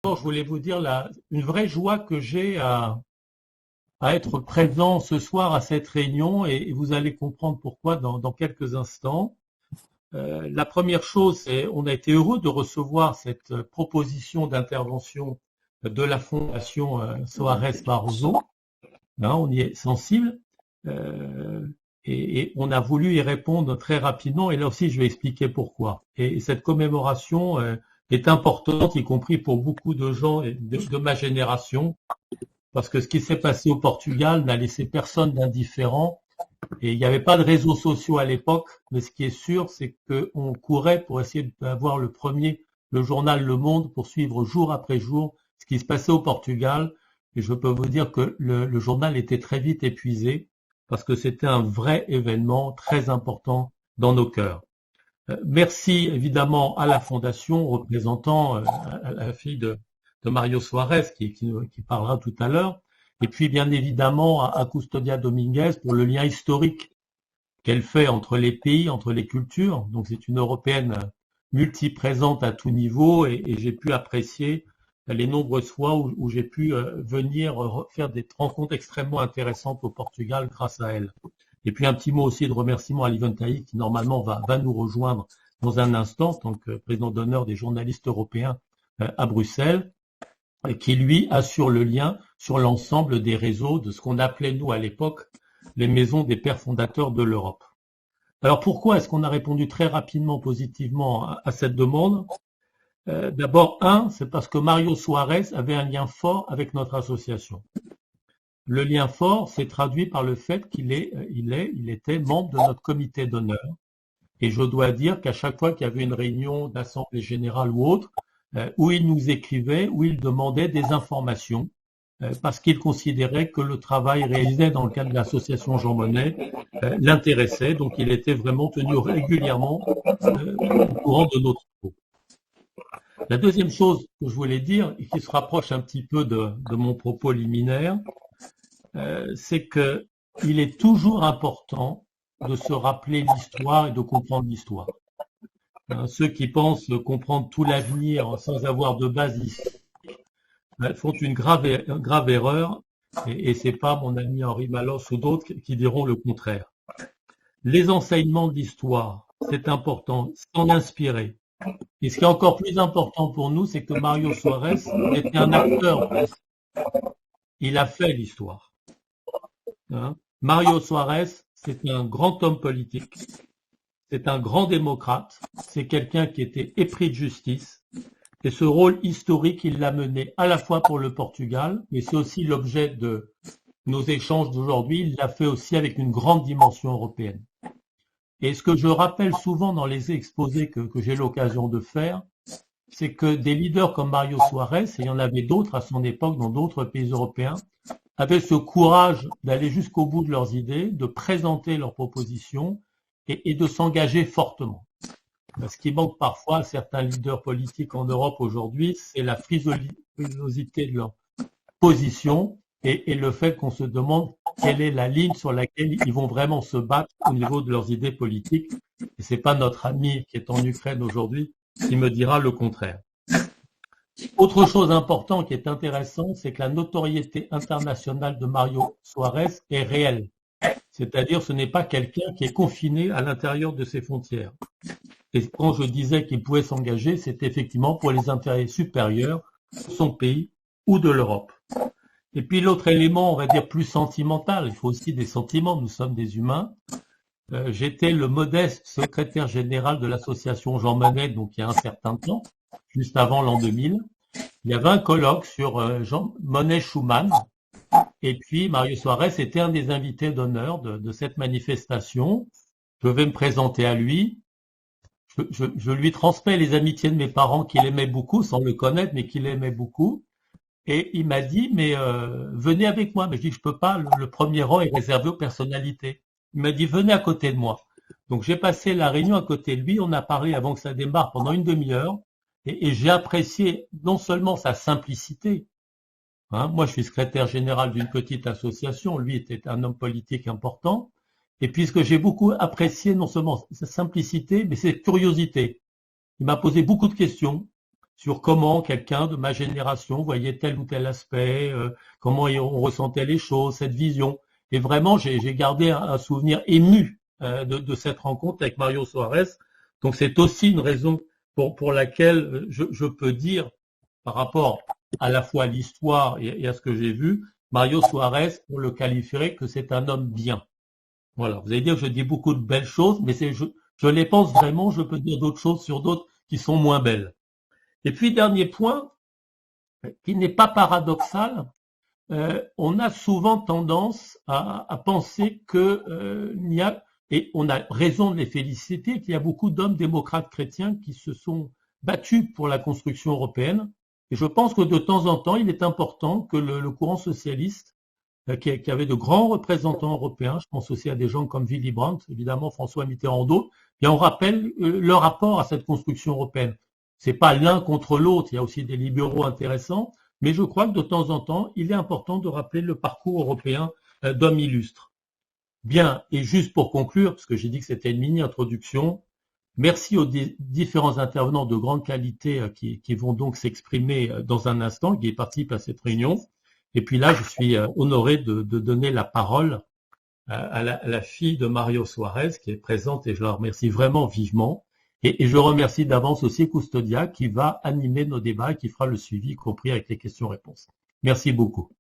je voulais vous dire une vraie joie que j'ai à être présent ce soir à cette réunion et vous allez comprendre pourquoi dans quelques instants. La première chose, c'est on a été heureux de recevoir cette proposition d'intervention de la Fondation Soares Barroso. On y est sensible et on a voulu y répondre très rapidement et là aussi je vais expliquer pourquoi. Et cette commémoration est importante, y compris pour beaucoup de gens de ma génération, parce que ce qui s'est passé au Portugal n'a laissé personne d'indifférent. Et il n'y avait pas de réseaux sociaux à l'époque, mais ce qui est sûr, c'est qu'on courait pour essayer d'avoir le journal Le Monde, pour suivre jour après jour ce qui se passait au Portugal. Et je peux vous dire que le journal était très vite épuisé, parce que c'était un vrai événement très important dans nos cœurs. Merci évidemment à la Fondation, représentant à la fille de Mario Soares, qui parlera tout à l'heure. Et puis, bien évidemment, à Custodia Dominguez pour le lien historique qu'elle fait entre les pays, entre les cultures. Donc, c'est une Européenne multiprésente à tout niveau et j'ai pu apprécier les nombreuses fois où j'ai pu venir faire des rencontres extrêmement intéressantes au Portugal grâce à elle. Et puis, un petit mot aussi de remerciement à Livon Taï qui, normalement, va nous rejoindre dans un instant, en tant que président d'honneur des journalistes européens à Bruxelles, et qui lui assure le lien sur l'ensemble des réseaux de ce qu'on appelait nous à l'époque les maisons des pères fondateurs de l'Europe. Alors pourquoi est-ce qu'on a répondu très rapidement positivement à cette demande? D'abord, c'est parce que Mario Soares avait un lien fort avec notre association. Le lien fort s'est traduit par le fait qu'il était membre de notre comité d'honneur. Et je dois dire qu'à chaque fois qu'il y avait une réunion d'assemblée générale ou autre, où il nous écrivait, où il demandait des informations, parce qu'il considérait que le travail réalisé dans le cadre de l'association Jean Monnet l'intéressait, donc il était vraiment tenu régulièrement au courant de notre propos. La deuxième chose que je voulais dire, et qui se rapproche un petit peu de mon propos liminaire, c'est qu'il est toujours important de se rappeler l'histoire et de comprendre l'histoire. Ceux qui pensent comprendre tout l'avenir sans avoir de base ici font une grave erreur et c'est pas mon ami Henri Malos ou d'autres qui diront le contraire. Les enseignements de l'histoire, c'est important, s'en inspirer. Et ce qui est encore plus important pour nous, c'est que Mario Soares était un acteur. Il a fait l'histoire. Mario Soares, c'est un grand homme politique. C'est un grand démocrate, c'est quelqu'un qui était épris de justice, et ce rôle historique, il l'a mené à la fois pour le Portugal, mais c'est aussi l'objet de nos échanges d'aujourd'hui, il l'a fait aussi avec une grande dimension européenne. Et ce que je rappelle souvent dans les exposés que j'ai l'occasion de faire, c'est que des leaders comme Mario Soares, et il y en avait d'autres à son époque dans d'autres pays européens, avaient ce courage d'aller jusqu'au bout de leurs idées, de présenter leurs propositions, et de s'engager fortement. Ce qui manque parfois à certains leaders politiques en Europe aujourd'hui, c'est la frilosité de leur position et le fait qu'on se demande quelle est la ligne sur laquelle ils vont vraiment se battre au niveau de leurs idées politiques. Et c'est pas notre ami qui est en Ukraine aujourd'hui qui me dira le contraire. Autre chose importante qui est intéressante, c'est que la notoriété internationale de Mario Soares est réelle. C'est-à-dire, ce n'est pas quelqu'un qui est confiné à l'intérieur de ses frontières. Et quand je disais qu'il pouvait s'engager, c'est effectivement pour les intérêts supérieurs de son pays ou de l'Europe. Et puis l'autre élément, on va dire plus sentimental, il faut aussi des sentiments, nous sommes des humains. J'étais le modeste secrétaire général de l'association Jean Monnet, donc il y a un certain temps, juste avant l'an 2000. Il y avait un colloque sur Jean Monnet Schuman. Et puis, Mario Soares était un des invités d'honneur de cette manifestation. Je vais me présenter à lui. Je lui transmets les amitiés de mes parents qu'il aimait beaucoup, sans le connaître, mais qu'il aimait beaucoup. Et il m'a dit, mais venez avec moi. Mais je dis, je peux pas, le premier rang est réservé aux personnalités. Il m'a dit, venez à côté de moi. Donc, j'ai passé la réunion à côté de lui. On a parlé avant que ça démarre pendant une demi-heure. Et j'ai apprécié non seulement sa simplicité. Moi, je suis secrétaire général d'une petite association. Lui était un homme politique important. Et puis, ce que j'ai beaucoup apprécié, non seulement sa simplicité, mais sa curiosité. Il m'a posé beaucoup de questions sur comment quelqu'un de ma génération voyait tel ou tel aspect, comment on ressentait les choses, cette vision. Et vraiment, j'ai gardé un souvenir ému de cette rencontre avec Mario Soares. Donc c'est aussi une raison pour laquelle je peux dire, par rapport à la fois à l'histoire et à ce que j'ai vu, Mario Soares, on le qualifierait que c'est un homme bien. Voilà, vous allez dire que je dis beaucoup de belles choses, mais je les pense vraiment, je peux dire d'autres choses sur d'autres qui sont moins belles. Et puis, dernier point, qui n'est pas paradoxal, on a souvent tendance à penser que il y a, et on a raison de les féliciter, qu'il y a beaucoup d'hommes démocrates chrétiens qui se sont battus pour la construction européenne. Et je pense que de temps en temps, il est important que le courant socialiste, qui avait de grands représentants européens, je pense aussi à des gens comme Willy Brandt, évidemment François Mitterrand, d'autres, bien on rappelle leur rapport à cette construction européenne. C'est pas l'un contre l'autre, il y a aussi des libéraux intéressants, mais je crois que de temps en temps, il est important de rappeler le parcours européen d'hommes illustres. Bien, et juste pour conclure, parce que j'ai dit que c'était une mini-introduction, merci aux différents intervenants de grande qualité qui vont donc s'exprimer dans un instant, qui participent à cette réunion. Et puis là, je suis honoré de donner la parole à la fille de Mario Soares, qui est présente, et je la remercie vraiment vivement. Et je remercie d'avance aussi Custodia, qui va animer nos débats et qui fera le suivi, y compris avec les questions-réponses. Merci beaucoup.